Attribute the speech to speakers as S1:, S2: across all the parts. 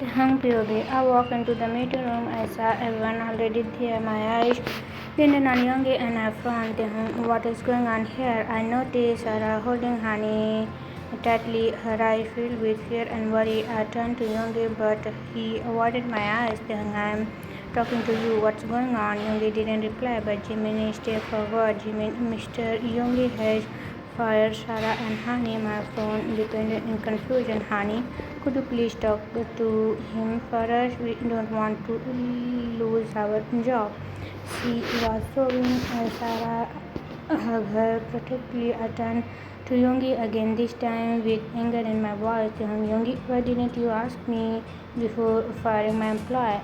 S1: hung POV. I walked into the meeting room. I saw everyone already there. My eyes landed on Youngie and I frowned. What is going on here? I noticed Sarah holding Honey tightly, her eyes filled with fear and worry. I turned to Youngie, but he avoided my eyes. I'm talking to you. What's going on? Youngie didn't reply, but Jimmy stepped forward. Jimmy, Mr. Youngie has fired Sarah and Honey. My phone depended in confusion. Honey, could you please talk to him for us? We don't want to lose our job. She was sobbing. Sarah hugged her protectively. I turned to Youngie again, this time with anger in my voice. Youngie, why didn't you ask me before firing my employee?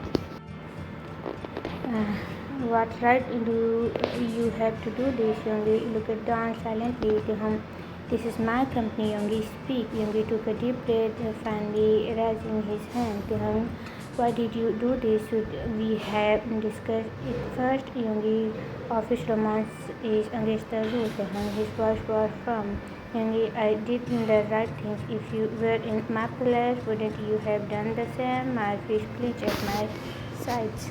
S1: What right do you have to do this? Youngie looked down silently to him. This is my company, Youngie. Speak. Youngie took a deep breath, finally raising his hand to him. Why did you do this? Should we have discussed it first? Youngie, office romance is against the rules. His voice was firm. Youngie, I did the right things. If you were in my place, wouldn't you have done the same? My fish clenched at my sides.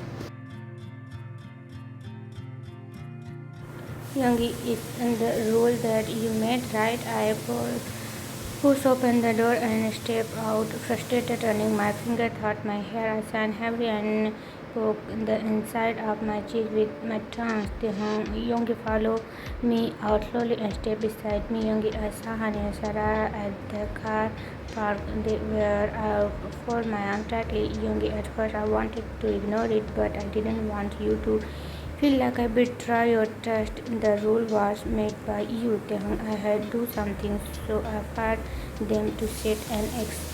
S1: Youngie, it's the rule that you made, right? I pushed open the door and stepped out, frustrated, turning my finger thought my hair. I sat heavily and poked the inside of my cheek with my tongue. Youngie followed me out slowly and stepped beside me. Youngie, I saw Honey and Sarah at the car park. They were out for my arm tightly. Youngie, at first I wanted to ignore it, but I didn't want you to feel like I betray your trust. The rule was made by you. I had to do something, so I fired them to set an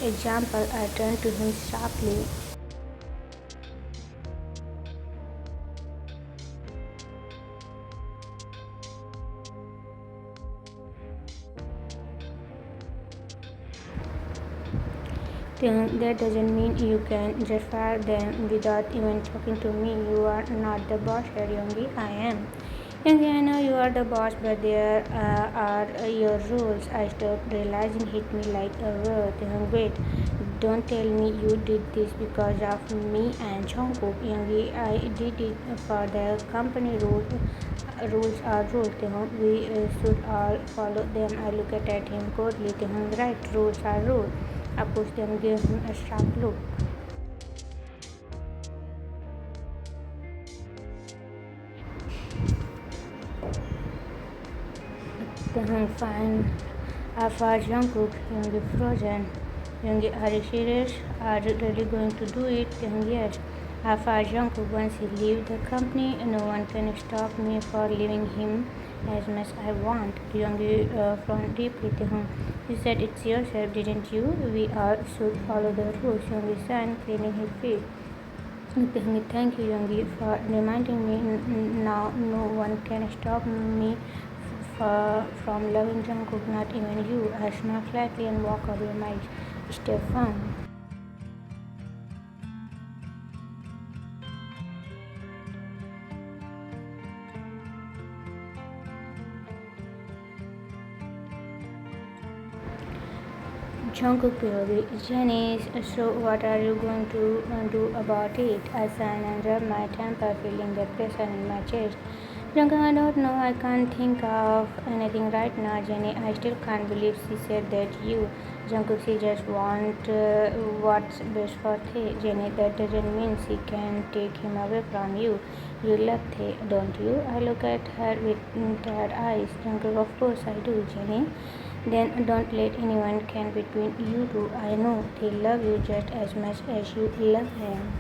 S1: example. I turned to him sharply. That doesn't mean you can just fire them without even talking to me. You are not the boss here, Youngie. I am. Youngie, I know you are the boss, but there are your rules. I stopped realizing hit me like a word. Wait, don't tell me you did this because of me and Jungkook. Youngie, I did it for the company rules. Rules are rules. We should all follow them. I looked at him coldly. Right, rules are rules. I pushed them, gave him a sharp look. Fine. I fired Jungkook. Youngie frozen. Youngie, are you serious? Are you really going to do it? Yes. I fired Jungkook. Once he leaves the company, no one can stop me for leaving him as much as I want. Youngie frowned deeply to him. You said it's yourself, didn't you? We all should follow the rules. Youngie sang, cleaning his feet. Thank you, Youngie, for reminding me. Now no one can stop me from loving Jungkook, not even you. I smiled slightly and walked away. My step firm. Jungkook POV. Janice, so what are you going to do about it? I sighed and rubbed my temple, feeling the pressure in my chest. Jungkook, I don't know. I can't think of anything right now, Jenny. I still can't believe she said that you. Jungkook, she just wants what's best for Tae. Jenny, that doesn't mean she can take him away from you. You love Tae, don't you? I look at her with tired eyes. Jungkook, of course I do, Jenny. Then don't let anyone come between you two. I know they love you just as much as you love him.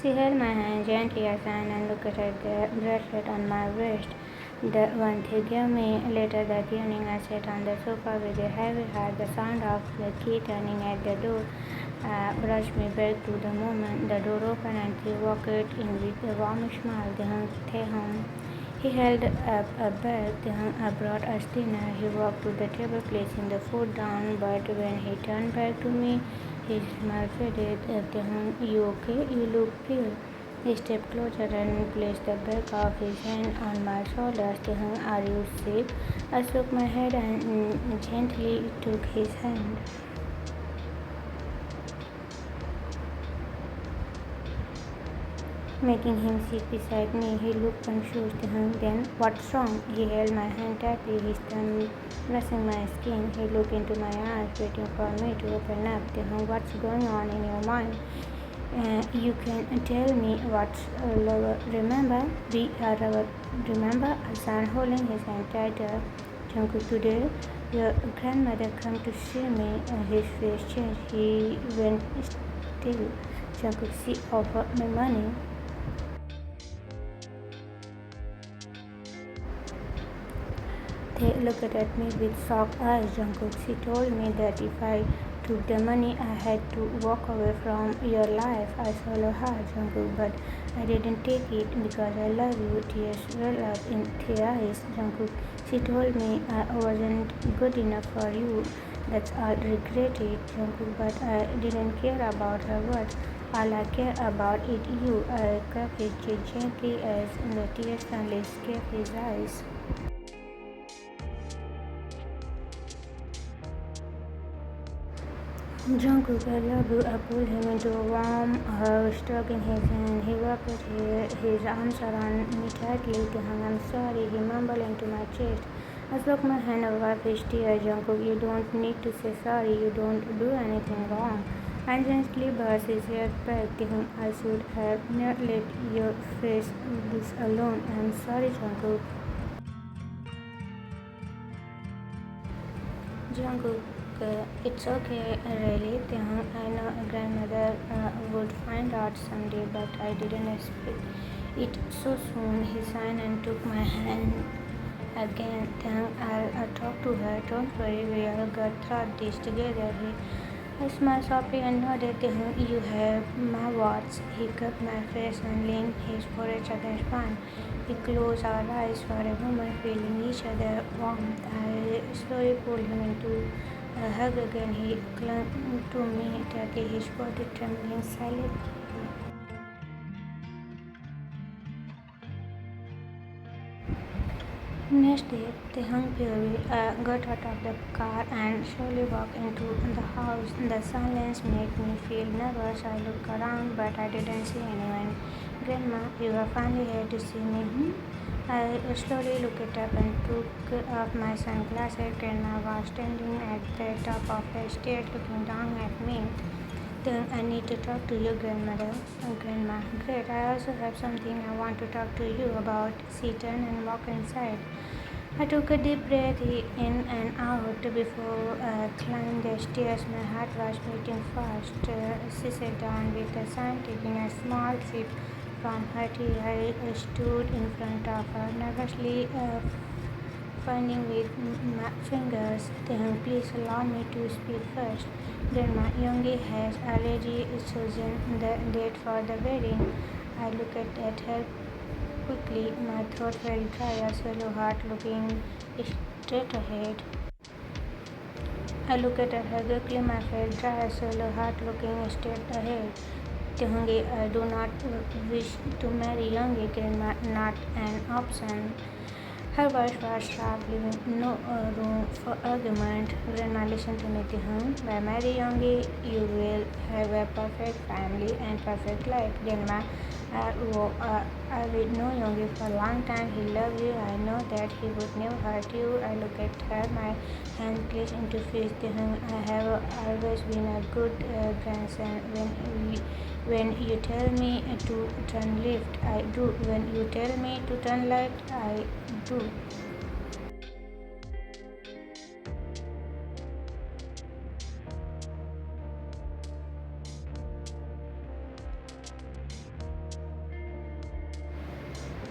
S1: She held my hand gently as and looked at the bracelet on my wrist. The one they gave me later that evening. I sat on the sofa with a heavy heart. The sound of the key turning at the door brushed me back to the moment. The door opened and they walked in with a warm smile. They hung He held up a bag. I brought us dinner. He walked to the table, placing the food down, but when he turned back to me, his smile faded. You okay? You look pale. He stepped closer and placed the back of his hand on my shoulders. Are you safe? I shook my head and gently took his hand. Making him sit beside me. He looked confused. Then, what's wrong? He held my hand tightly, his thumb brushing my skin. He looked into my eyes, waiting for me to open up. What's going on in your mind? You can tell me what's lower. Remember, we are our. Remember, Hassan holding his hand tighter. Jungkook, today your grandmother came to see me. His face changed. He went still. Jungkook, she offered me money. They looked at me with shocked eyes. Jungkook, she told me that if I took the money, I had to walk away from your life. I swallowed hard, Jungkook, but I didn't take it because I love you. Tears well up in their eyes. Jungkook, she told me I wasn't good enough for you. That's all I regretted, Jungkook, but I didn't care about her words. All I care about is you. I cupped his cheek gently as the tears finally escaped his eyes. Jungkook, I love you. I pulled him into a warm hug, stroking his hand. He wrapped his arms around me tightly. I'm sorry, he mumbled into my chest. I struck my hand over his tears. Jungkook, you don't need to say sorry. You don't do anything wrong. I gently brushed his hair back. I should have not let you face this alone. I'm sorry, Jungkook. Jungkook, it's okay, really. I know grandmother would find out someday, but I didn't expect it so soon. He signed and took my hand again. I'll talk to her. Don't worry, we all got through this together. I smiled softly and nodded. You have my words. He cupped my face and leaned his forehead against mine. We closed our eyes for a moment, feeling each other's warmth. I slowly pulled him into a hug again. He clung to me tightly, his body trembling silently. Next day, they hung Puri, got out of the car and slowly walked into the house. The silence made me feel nervous. I looked around, but I didn't see anyone. Grandma, you are finally here to see me. I slowly looked up and took off my sunglasses. Grandma was standing at the top of the stairs looking down at me. Then I need to talk to you, grandmother. Grandma, great. I also have something I want to talk to you about. She turned and walked inside. I took a deep breath in and out before climbing the stairs. My heart was beating fast. She sat down with a sign, taking a small sip from her tea. I stood in front of her, nervously finding with my fingers. Please allow me to speak first. Grandma, Youngie has already chosen the date for the wedding. I looked at her quickly. My throat felt dry. I swallowed hard, looking straight ahead. I looked at her quickly. My face dry. I swallowed hard, looking straight ahead. I do not wish to marry Youngie, Grandma, not an option. Her voice was sharp, leaving no room for argument. Grandma, listen to me, By marrying Youngie, you will have a perfect family and perfect life. Grandma, I will know Youngie for a long time. He loves you. I know that he would never hurt you. I look at her, my hand clenched into fist. I have always been a good grandson. When you tell me to turn left, I do. When you tell me to turn left, I do.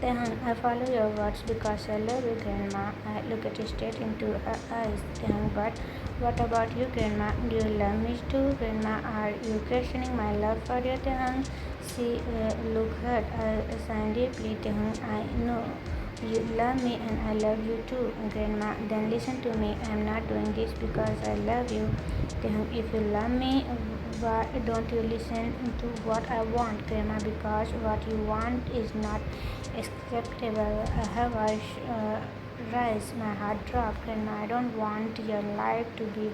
S1: Then I follow your words because I love you, Grandma. I look at straight into her eyes. But what about you, Grandma? Do you love me too, Grandma? Are you questioning my love for you, She looked hurt. I sighed deeply. I know You love me and I love you too, Grandma. Then listen to me. I'm not doing this because I love you. Then if you love me, why don't you listen to what I want, Grandma? Because what you want is not acceptable. I have rise. My heart dropped, Grandma. I don't want your life to be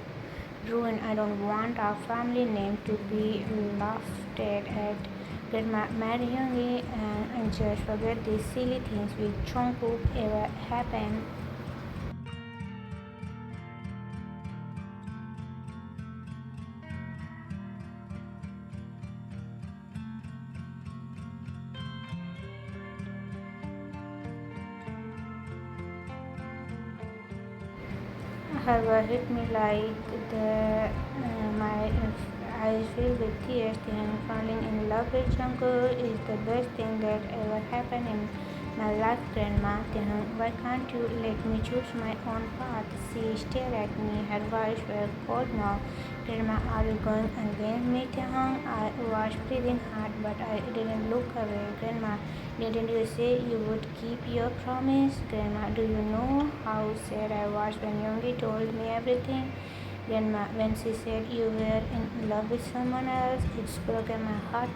S1: ruined. I don't want our family name to be laughed at. Grandma Youngie and just forget these silly things with Jungkook ever happen. However, hit me like my eyes filled with tears. Then falling in love with Jungkook is the best thing that ever happened in my life, Grandma. Then why can't you let me choose my own path? She stared at me. Her eyes were cold now. Grandma, are you going against me, Tehong? I was breathing hard, but I didn't look away. Grandma, didn't you say you would keep your promise? Grandma, do you know how sad I was when Youngie told me everything? Grandma, when she said you were in love with someone else, it's broken my heart.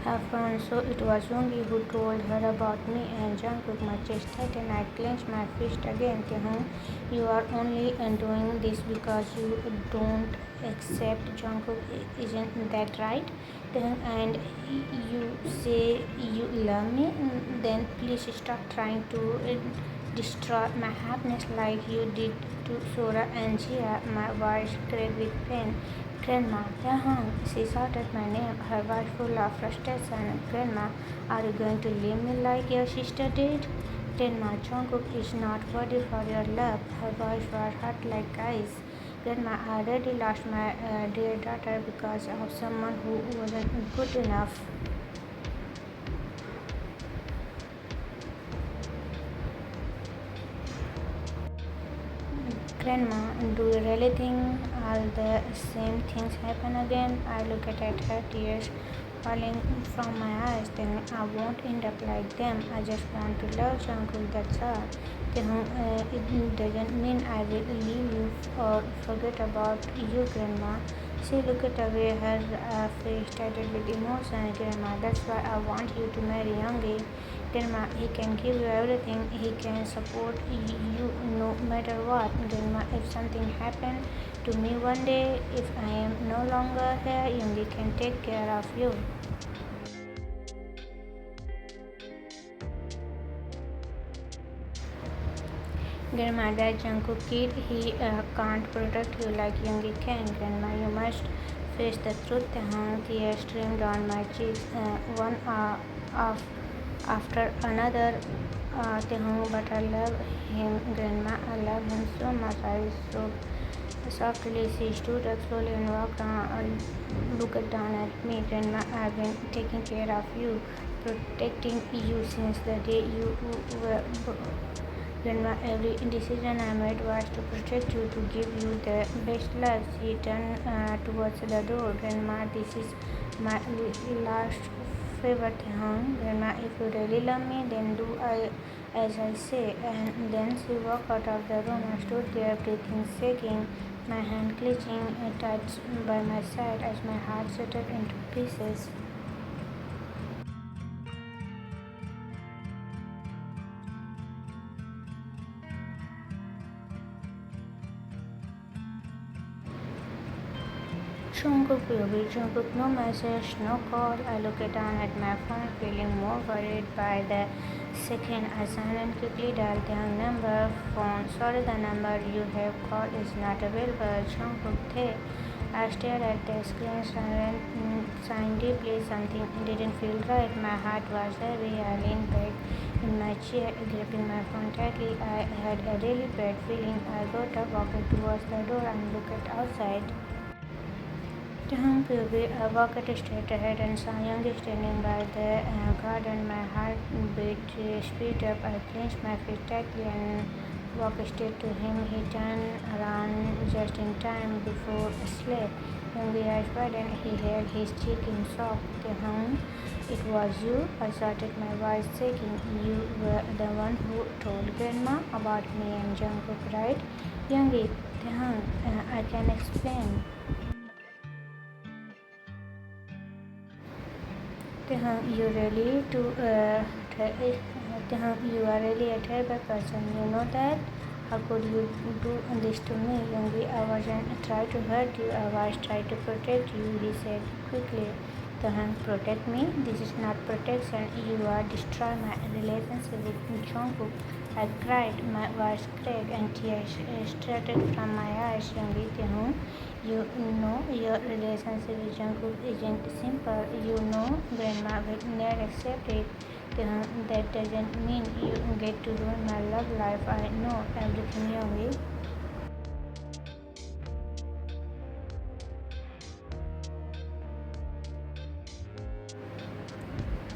S1: Have fun. So it was Yoongi who told her about me and Jungkook. My chest tightened. I clenched my fist again. Taehoon, you are only doing this because you don't accept Jungkook. Isn't that right? Taehoon, and you say you love me? Then please stop trying to destroy my happiness like you did to Sora and Jia. My voice cracked with pain. Grandma, Yahang, she shouted my name, her voice full of frustration. Grandma, are you going to leave me like your sister did? Grandma, Jungkook is not worthy for your love. Her voice was hurt like ice. Grandma, I already lost my dear daughter because of someone who wasn't good enough. Grandma, do you really think all the same things happen again? I look at her, tears falling from my eyes. Then I won't end up like them. I just want to love Jungkook, that's all. Then it doesn't mean I will leave you or forget about you, Grandma. She looked away, her face tightened with emotion. Grandma, that's why I want you to marry Youngie. Grandma, he can give you everything. He can support you no matter what. Grandma, if something happened to me one day, if I am no longer here, Youngie can take care of you. Grandma, that Jungkook kid, he can't protect you like Youngie can. Grandma, you must face the truth. Tears streamed down my cheeks, one of after another. But I love him, Grandma. I love him so much. I so softly she stood up slowly and walked on, looked down at me. Grandma, I've been taking care of you, protecting you since the day you were. Grandma, every decision I made was to protect you, to give you the best life. She turned towards the door. Grandma, this is my last favor, Grandma, if you really love me, then do as I say. And then she walked out of the room. I stood there, breathing, shaking, my hand clenching tight by my side as my heart shattered into pieces. Jungkook baby, Jungkook, no message, no call. I looked down at my phone, feeling more worried by the second. I signed quickly dialed the number. Phone, sorry, the number you have called is not available. Jungkook, hey. I stared at the screen, sighing deeply. Something didn't feel right. My heart was heavy. I leaned back in my chair, gripping my phone tightly. I had a really bad feeling. I got up, walked towards the door, and looked outside. Baby, I walked straight ahead and saw Youngie standing by the garden. My heart beat speed up. I clenched my fist tightly and walked straight to him. He turned around just in time before a sleigh Youngie's eyes widened. He held his cheek in shock. Taehoon, it was you? I shouted, my voice shaking. You were the one who told Grandma about me and Jungkook, right? Youngie, Taehoon, I can explain. Taehoon, you are really a terrible person. You know that? How could you do this to me, Youngie? I wasn't trying to hurt you. I was trying to protect you, he said quickly. Taehoon, protect me? This is not protection. You are destroying my relationship with Jungkook. I cried, my voice cracked, and tears started from my eyes. Youngie, Taehoon, you know your relationship with Jungkook isn't simple. You know Grandma will never accept it. That doesn't mean you get to ruin my love life. I know everything, Youngie.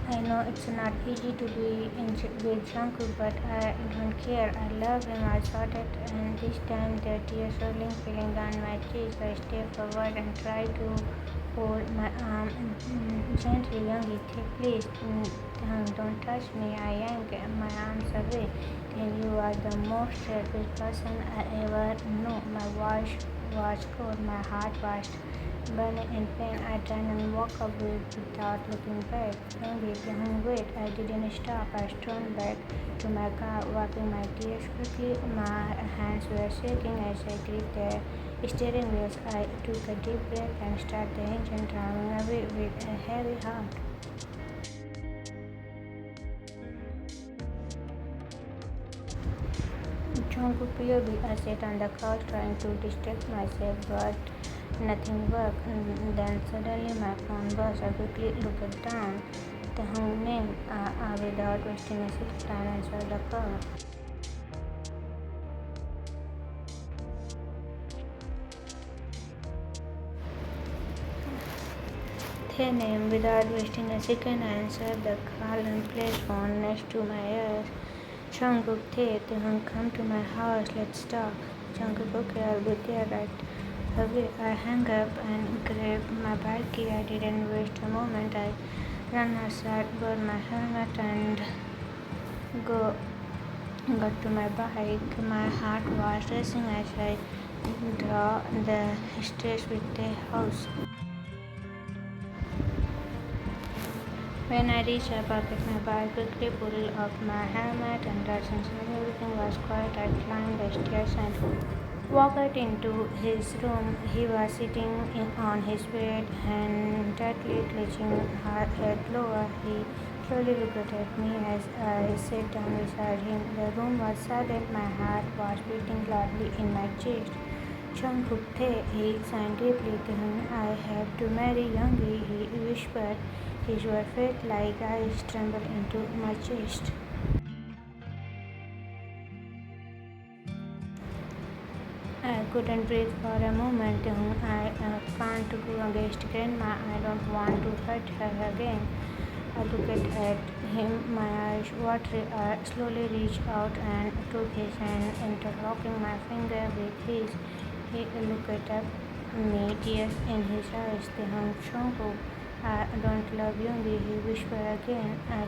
S1: I know it's not easy to be with Jungkook, but I don't care. I love him. I shouted, and this time the tears feeling down my cheeks. I stepped forward and tried to hold my arm gently. Youngie, please, don't touch me. I yanked my arms away. Then you are the most selfish person I ever knew. My voice was cold. My heart was burning in pain. I turned and walked away without looking back. Wait, I didn't stop. I strode back to my car, wiping my tears quickly. My hands were shaking as I gripped the steering wheel. I took a deep breath and started the engine, driving away with a heavy heart. Jungkook POV. I sat on the couch trying to distract myself, but nothing worked. Then suddenly my phone buzzed. I quickly looked down. Taehoon's name. Without wasting a second, I answered the call. Their name. Without wasting a second, I answered the call and placed phone next to my ears. Jungkook, Taehoon, come to my house. Let's talk. Jungkook, okay, I'll be there right away. I hung up and grabbed my bike key. I didn't waste a moment. I ran outside, got my helmet, and go got to my bike. My heart was racing as I drove the stairs with the house. When I reached, I parked my bike, quickly pulled off my helmet, and since everything was quiet, I climbed the stairs and walked into his room. He was sitting on his bed and tightly clutching her head lower. He slowly looked at me as I sat down beside him. The room was silent. My heart was beating loudly in my chest. Jungkook, he signed deeply. I have to marry Youngie, he whispered. His words felt like ice trembled into my chest. I couldn't breathe for a moment. I can't go against Grandma. I don't want to hurt her again. I looked at him, my eyes watery. I slowly reached out and took his hand, interlocking my finger with his. He looked at me, tears in his eyes. Jungkook, I don't love Yoongi, he whispered again. I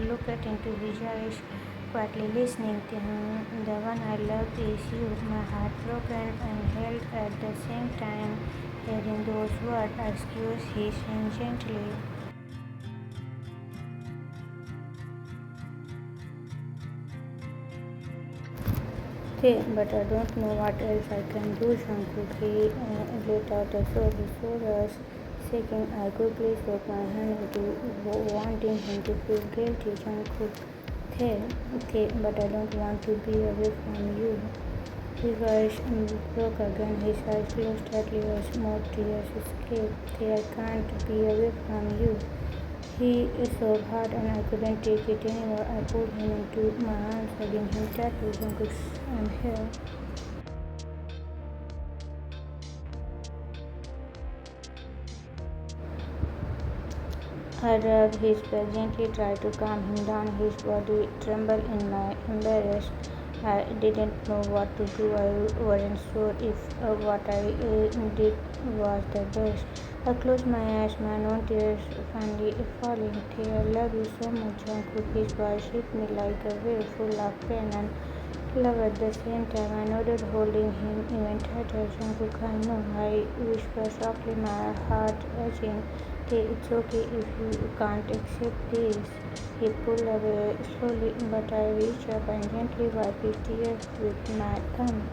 S1: looked into his eyes, quietly listening. The one I love is you. My heart broken and held at the same time. Hearing those words, I squeezed his hand gently. But I don't know what else I can do, Jungkook. He let out a sob. His shoulders shaking. I quickly shook my hand into wanting him to feel guilty. Jungkook, but I don't want to be away from you. His voice broke again. His eyes closed tightly as more tears escaped. I can't be away from you. He sobbed hard and I couldn't take it anymore. I pulled him into my arms, hugging him tightly. Jungkook, I'm here. I rubbed his back gently, tried to calm him down. His body trembled in my embarrassed. I didn't know what to do. I wasn't sure if what I did was the best. I closed my eyes, my own tears finally falling. I love you so much, Jungkook. His voice hit me like a wave, full of pain and love at the same time. I nodded, holding him even tighter. Jungkook, I know. I whispered softly, my heart racing. It's okay if you can't accept this. He pulled away slowly, but I reached up and gently wiped his tears with my thumb.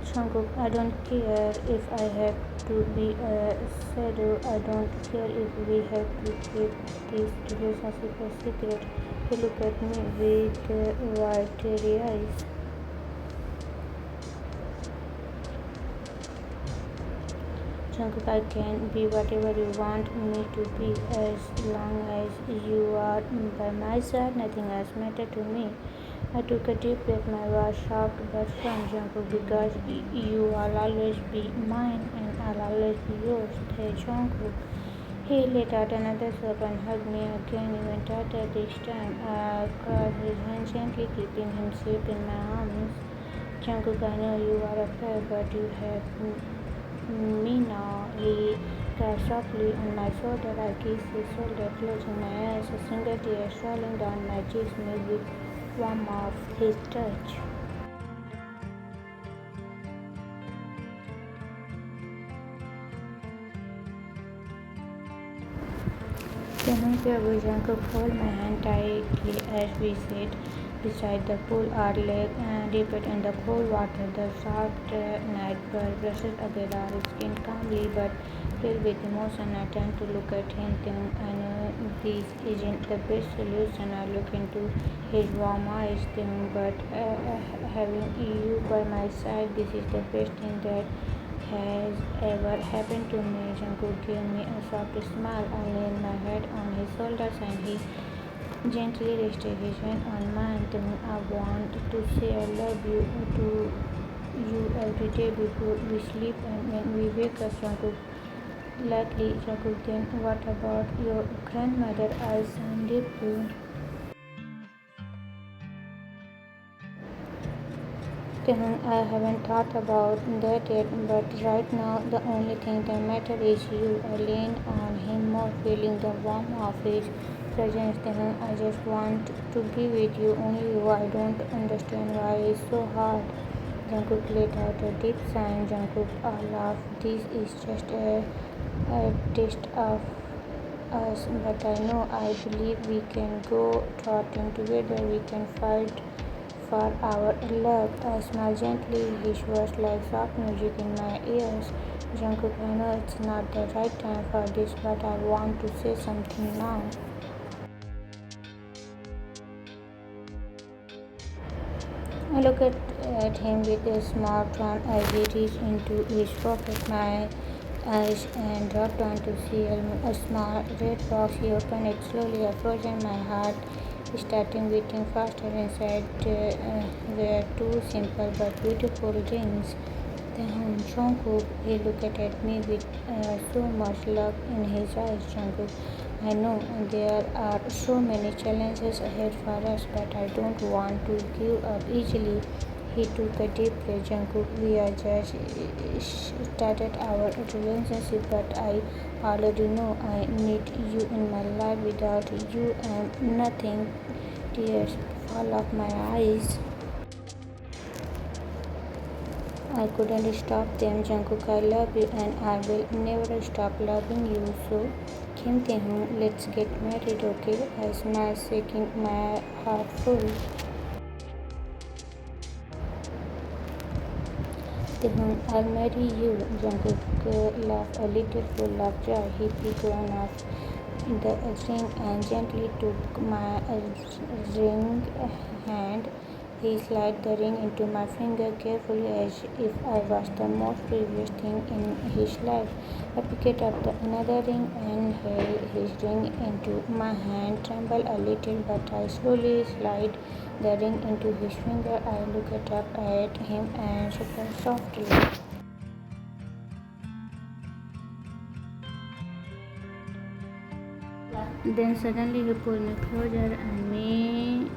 S1: Jungkook, I don't care if I have to be a shadow. I don't care if we have to keep this relationship a secret. He looked at me with wide, teary eyes. Jungkook, I can be whatever you want me to be as long as you are by my side. Nothing else matters to me. I took a deep breath. My voice shocked but firm. Jungkook, because you will always be mine and I'll always be yours. Hey, Jungkook. He let out another sob and hugged me again, even tighter this time. I crossed his hand gently, keeping him safe in my arms. Jungkook, I know you are afraid, but you have me now. He cried softly on my shoulder. I kissed his shoulder, closing my eyes. A single tear rolling down my cheeks made with warmth of his touch. Then Jungkook hold my hand tightly as we sat beside the pool, our legs dipped in the cold water. The soft night bird brushes against our skin calmly but filled with emotion. I turned to look at him, thinking, I know this isn't the best solution. I look into his warm eyes, thinking, but having you by my side, this is the best thing that has ever happened to me. Jungkook gave me a soft smile. I laid my head on his shoulders and he gently rested his hand on mine. Then I want to say I love you to you every day before we sleep and when we wake up. Jungkook, likely. Jungkook, then what about your grandmother? I sighed deeply. I haven't thought about that yet, but right now the only thing that matters is you. I lean on him more, feeling the warmth of his presence. I just want to be with you, only you. I don't understand why it's so hard. Jungkook let out a deep sigh. Jungkook, I laugh. This is just a test of us, but I know I believe we can go through it together. We can fight for our love. I smiled gently. His words like soft music in my ears. Jungkook, I know it's not the right time for this, but I want to say something now. I looked at him with a small frown as he reached into his pocket. My eyes and dropped down to see a small red box. He opened it slowly. I frozen my heart starting beating faster. Inside were two simple but beautiful rings. Then Jungkook, he looked at me with so much love in his eyes. Jungkook, I know there are so many challenges ahead for us, but I don't want to give up easily. He took a deep breath. Jungkook, we are just started our relationship, but I already know I need you in my life. Without you, I'm nothing. Tears fall off my eyes. I couldn't stop them. Jungkook, I love you and I will never stop loving you. So, Kim Tae-hoon, let's get married, okay? I smiled, shaking my heart full. Tae-hoon, I'll marry you. Jungkook laughed a little full of joy. He picked one of the ring and gently took my ring hand. He slid the ring into my finger carefully as if I was the most precious thing in his life. I picked up another ring and held his ring into my hand, trembled a little, but I slowly slid the ring into his finger. I looked up at him and spoke softly. Then suddenly he pulled me closer and me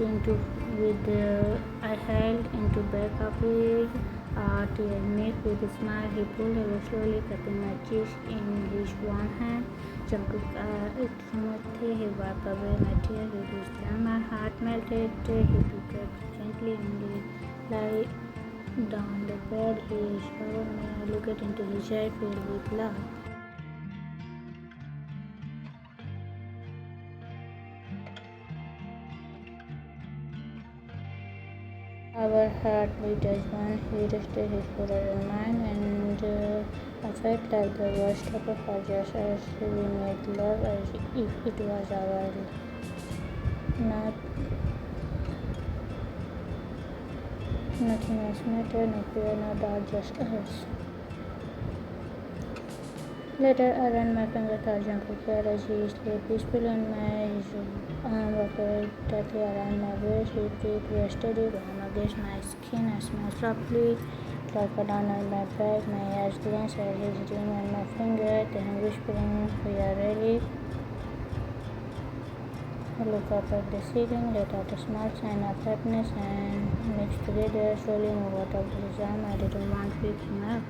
S1: into with I held into back of his tear neck with a smile. He pulled away slowly, cupping my cheeks in his one hand. Jungkook smoothly, he wiped away my tears with his thumb. My heart melted. He took up gently and lay down the bed. He showered me. I looked into his eye filled with love. Our heart beat as one. He rested his forehead on mine, and I felt like the world stopped for just as we made love, as if it was our not nothing else mattered, no fear, no doubt, just us. Later, I ran my finger through Jungkook's hair as he lay peacefully on my arm, wrapped tightly around my waist. His teeth were steady, warm against my skin. I smiled softly, like down on my back. My eyes glanced at his ring on my finger, then whispering, "We are ready." I looked up at the ceiling, let out a small sign of happiness, and mixed together, slowly moved out of his arm. I didn't want to pick him up.